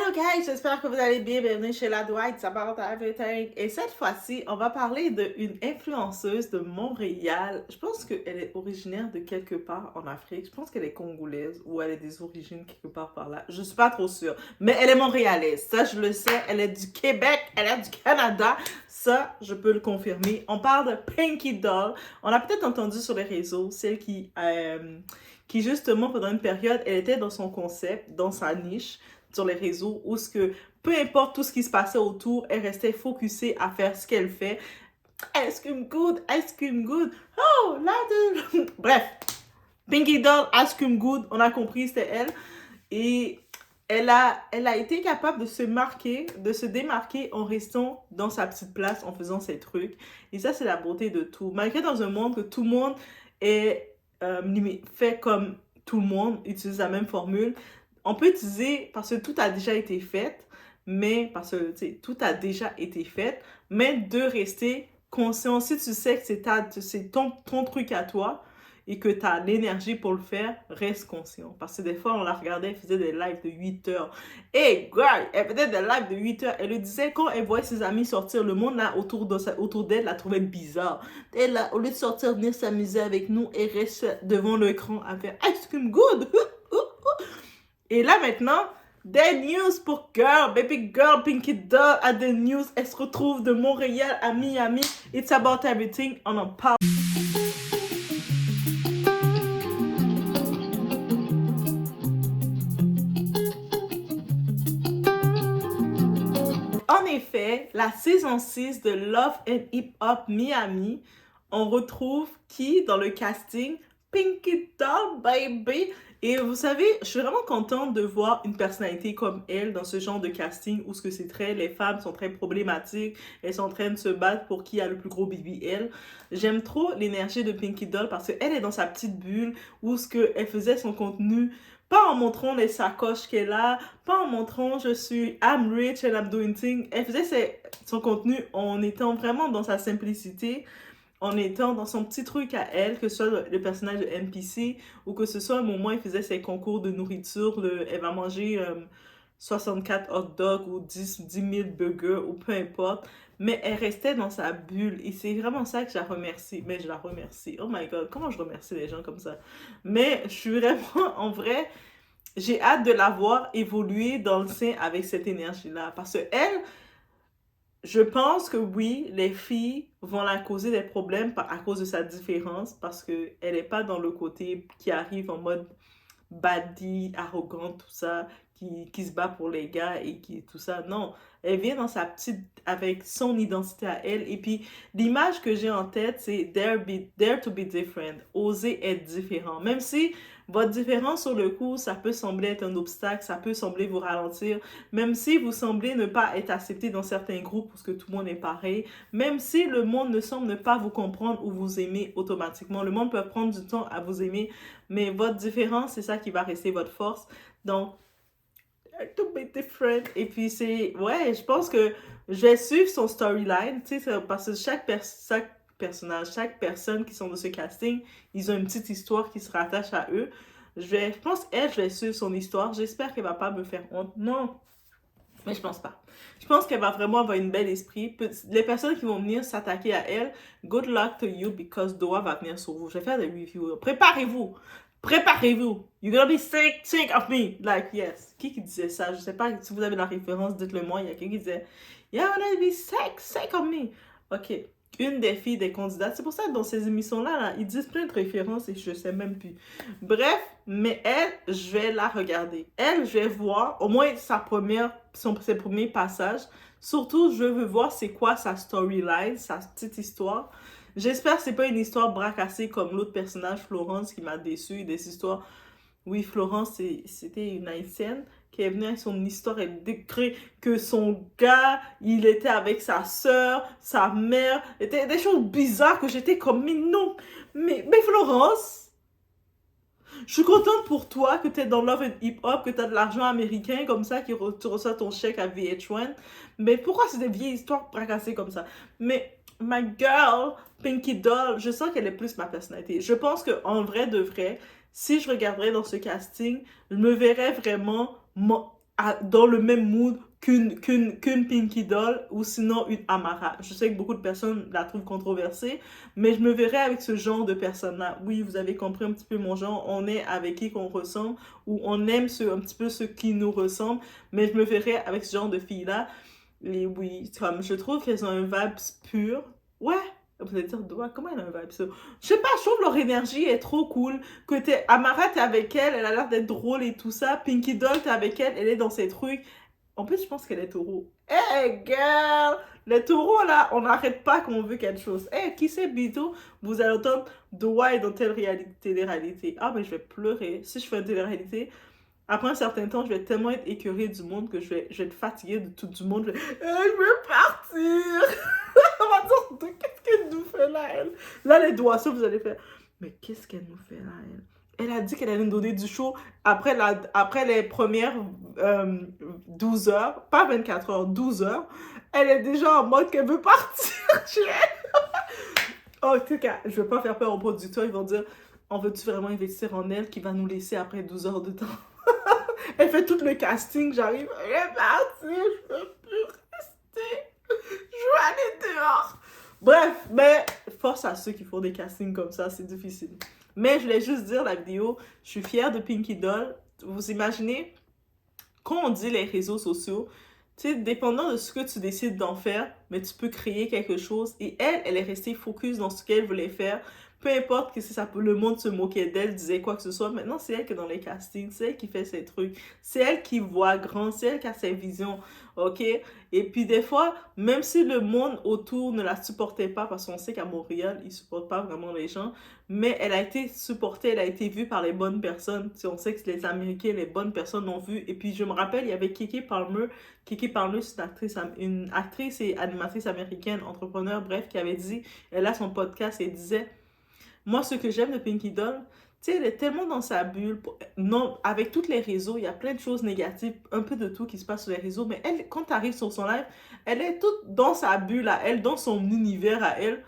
Hello guys, j'espère que vous allez bien. Bienvenue chez La Dwight, It's About Everything. Et cette fois-ci, on va parler d'une influenceuse de Montréal. Je pense qu'elle est originaire de quelque part en Afrique. Je pense qu'elle est congolaise ou elle est des origines quelque part par là. Je suis pas trop sûre. Mais elle est montréalaise. Ça, je le sais. Elle est du Québec. Elle est du Canada. Ça, je peux le confirmer. On parle de Pinky Doll. On a peut-être entendu sur les réseaux, celle qui justement, pendant une période, elle était dans son concept, dans sa niche sur les réseaux où ce que peu importe tout ce qui se passait autour, elle restait focusée à faire ce qu'elle fait. Ice cream good, ice cream good. Oh, là de... Bref, Pinky Doll, ice cream good, on a compris, c'était elle. Et elle a été capable de se marquer, de se démarquer en restant dans sa petite place, en faisant ses trucs. Et ça, c'est la beauté de tout. Malgré dans un monde que tout le monde est fait comme tout le monde, utilise la même formule, on peut utiliser, parce que tout a déjà été fait, mais parce que tout a déjà été fait, mais de rester conscient. Si tu sais que c'est ton truc à toi et que tu as l'énergie pour le faire, reste conscient. Parce que des fois, on la regardait, elle faisait des lives de 8 heures. Et girl, elle faisait des lives de 8 heures. Elle le disait quand elle voyait ses amis sortir, le monde là autour d'elle la trouvait bizarre. Elle, là, au lieu de sortir, venir s'amuser avec nous, elle reste devant l'écran à faire Ice Cream Good. Et là maintenant, des news pour girl, baby girl, Pinky Doll a des news. Elle se retrouve de Montréal à Miami. It's About Everything, on en parle. En effet, la saison 6 de Love and Hip Hop Miami, on retrouve qui dans le casting? Pinky Doll, baby! Et vous savez, je suis vraiment contente de voir une personnalité comme elle dans ce genre de casting où ce que c'est très, les femmes sont très problématiques, elles sont en train de se battre pour qui a le plus gros BBL. J'aime trop l'énergie de Pinky Doll parce qu'elle est dans sa petite bulle où ce que elle faisait son contenu pas en montrant les sacoches qu'elle a, pas en montrant je suis I'm rich and I'm doing things. Elle faisait son contenu en étant vraiment dans sa simplicité, en étant dans son petit truc à elle, que ce soit le personnage de NPC ou que ce soit un moment où elle faisait ses concours de nourriture, elle va manger 64 hot dogs ou 10 000 burgers ou peu importe. Mais elle restait dans sa bulle et c'est vraiment ça que je la remercie. Mais je la remercie. Oh my god, comment je remercie les gens comme ça? Mais je suis vraiment, en vrai, j'ai hâte de la voir évoluer dans le sein avec cette énergie-là. Parce que elle, je pense que oui, les filles vont la causer des problèmes à cause de sa différence, parce qu'elle n'est pas dans le côté qui arrive en mode baddie, arrogante, tout ça, qui se bat pour les gars et qui tout ça. Non, elle vient dans sa petite, avec son identité à elle. Et puis, l'image que j'ai en tête, c'est dare to be different, oser être différent. Même si votre différence sur le coup, ça peut sembler être un obstacle, ça peut sembler vous ralentir, même si vous semblez ne pas être accepté dans certains groupes parce que tout le monde est pareil, même si le monde ne semble ne pas vous comprendre ou vous aimer automatiquement, le monde peut prendre du temps à vous aimer, mais votre différence, c'est ça qui va rester votre force. Donc, to be different. Et puis, ouais, je pense que je vais suivre son storyline, tu sais, parce que chaque personnage, chaque personne qui sont dans ce casting, ils ont une petite histoire qui se rattache à eux. Je pense, je vais suivre son histoire. J'espère qu'elle va pas me faire honte. Non, mais je pense pas. Je pense qu'elle va vraiment avoir une belle esprit. Les personnes qui vont venir s'attaquer à elle, good luck to you because Doa va venir sur vous. Je vais faire des reviews. Préparez-vous. Préparez-vous. You're gonna be sick of me. Like, yes. Qui disait ça? Je sais pas si vous avez la référence, dites-le moi. Il y a quelqu'un qui disait, you're gonna be sick of me. Ok. Une des filles des candidates. C'est pour ça que dans ces émissions-là, là, ils disent plein de références et je sais même plus. Bref, mais elle, je vais la regarder. Elle, je vais voir au moins ses premiers passages. Surtout, je veux voir c'est quoi sa storyline, sa petite histoire. J'espère que c'est pas une histoire bracassée comme l'autre personnage, Florence, qui m'a déçue. Des histoires... Oui, Florence, c'était une haïtienne qui est venue avec son histoire. Elle décrit que son gars, il était avec sa soeur, sa mère. C'était des choses bizarres que j'étais comme, mais non. Mais Florence, je suis contente pour toi que tu es dans Love and Hip Hop, que tu as de l'argent américain comme ça, tu reçois ton chèque à VH1. Mais pourquoi c'est des vieilles histoires bracassées comme ça? Mais my girl, Pinky Doll, je sens qu'elle est plus ma personnalité. Je pense qu'en vrai de vrai, si je regarderais dans ce casting, je me verrais vraiment dans le même mood qu'une Pinky Doll ou sinon une Amara. Je sais que beaucoup de personnes la trouvent controversée, mais je me verrais avec ce genre de personnes-là. Oui, vous avez compris un petit peu mon genre. On est avec qui qu'on ressemble ou on aime un petit peu ceux qui nous ressemblent, mais je me verrais avec ce genre de filles-là. Et oui, comme je trouve qu'elles ont un vibe pur. Ouais, vous allez dire, ouais, comment elle a un vibe ça? Je sais pas, je trouve leur énergie est trop cool. Amara, t'es avec elle, elle a l'air d'être drôle et tout ça. Pinky Doll, t'es avec elle, elle est dans ses trucs. En plus, je pense qu'elle est taureau. Hey girl! Les taureaux là, on n'arrête pas qu'on veut quelque chose. Hey, qui sait, bientôt, vous allez entendre Doua dans telle télé-réalité. Ah, mais je vais pleurer. Si je fais une télé-réalité, après un certain temps, je vais tellement être écœurée du monde que je vais être fatiguée de tout du monde. Je veux partir! On va dire, qu'est-ce qu'elle nous fait là, elle? Là, les doigts, ça, vous allez faire. Mais qu'est-ce qu'elle nous fait là, elle? Elle a dit qu'elle allait nous donner du show après les premières 12 heures, pas 24 heures, 12 heures. Elle est déjà en mode qu'elle veut partir. Oh, en tout cas, je ne veux pas faire peur aux producteurs. Ils vont dire, on veut-tu vraiment investir en elle qui va nous laisser après 12 heures de temps? Elle fait tout le casting, j'arrive, elle est partie, je peux plus rester. Je veux aller dehors. Bref, mais force à ceux qui font des castings comme ça, c'est difficile. Mais je voulais juste dire la vidéo, je suis fière de Pinky Doll. Vous imaginez, quand on dit les réseaux sociaux, tu sais, dépendant de ce que tu décides d'en faire, mais tu peux créer quelque chose. Et elle est restée focus dans ce qu'elle voulait faire. Peu importe que si ça peut, le monde se moquait d'elle, disait quoi que ce soit. Maintenant, c'est elle qui est dans les castings, c'est elle qui fait ses trucs. C'est elle qui voit grand, c'est elle qui a ses visions, ok? Et puis des fois, même si le monde autour ne la supportait pas, parce qu'on sait qu'à Montréal, ils ne supportent pas vraiment les gens, mais elle a été supportée, elle a été vue par les bonnes personnes. Tu sais, on sait que les Américains, les bonnes personnes l'ont vue. Et puis je me rappelle, il y avait Keke Palmer. Keke Palmer, c'est une actrice et animatrice américaine, entrepreneur, bref, qui avait dit, elle a son podcast et elle disait, moi, ce que j'aime de Pinky Doll, tu sais, elle est tellement dans sa bulle. Non, avec tous les réseaux, il y a plein de choses négatives, un peu de tout qui se passe sur les réseaux. Mais elle, quand tu arrives sur son live, elle est toute dans sa bulle à elle, dans son univers à elle.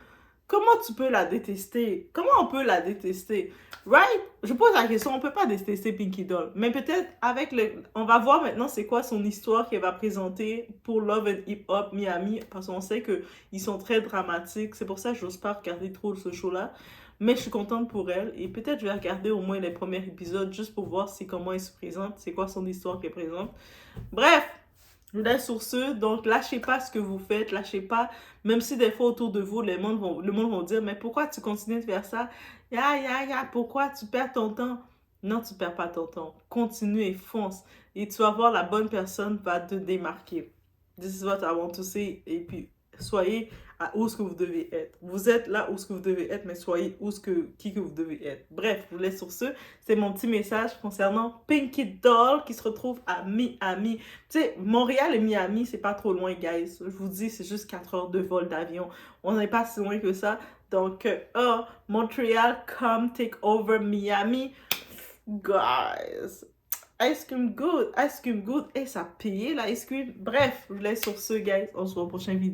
Comment tu peux la détester? Comment on peut la détester? Right? Je pose la question, on peut pas détester Pinky Doll. Mais peut-être avec le... On va voir maintenant c'est quoi son histoire qu'elle va présenter pour Love and Hip Hop Miami. Parce qu'on sait qu'ils sont très dramatiques. C'est pour ça que j'ose pas regarder trop ce show-là. Mais je suis contente pour elle. Et peut-être je vais regarder au moins les premiers épisodes juste pour voir comment elle se présente. C'est quoi son histoire qu'elle présente. Bref! Je vous laisse sur ce. Donc, lâchez pas ce que vous faites. Lâchez pas. Même si des fois autour de vous, le monde vont dire, mais pourquoi tu continues de faire ça? Pourquoi tu perds ton temps? Non, tu perds pas ton temps. Continue et fonce. Et tu vas voir, la bonne personne va te démarquer. This is what I want to say. Et puis, soyez où ce que vous devez être. Vous êtes là où ce que vous devez être, mais soyez qui que vous devez être. Bref, je vous laisse sur ce. C'est mon petit message concernant Pinky Doll qui se retrouve à Miami. Tu sais, Montréal et Miami, c'est pas trop loin, guys. Je vous dis, c'est juste 4 heures de vol d'avion. On n'est pas si loin que ça. Donc, Montréal, come take over Miami. Guys, ice cream good. Et ça payé, la ice cream. Bref, je vous laisse sur ce, guys. On se voit au prochain vidéo.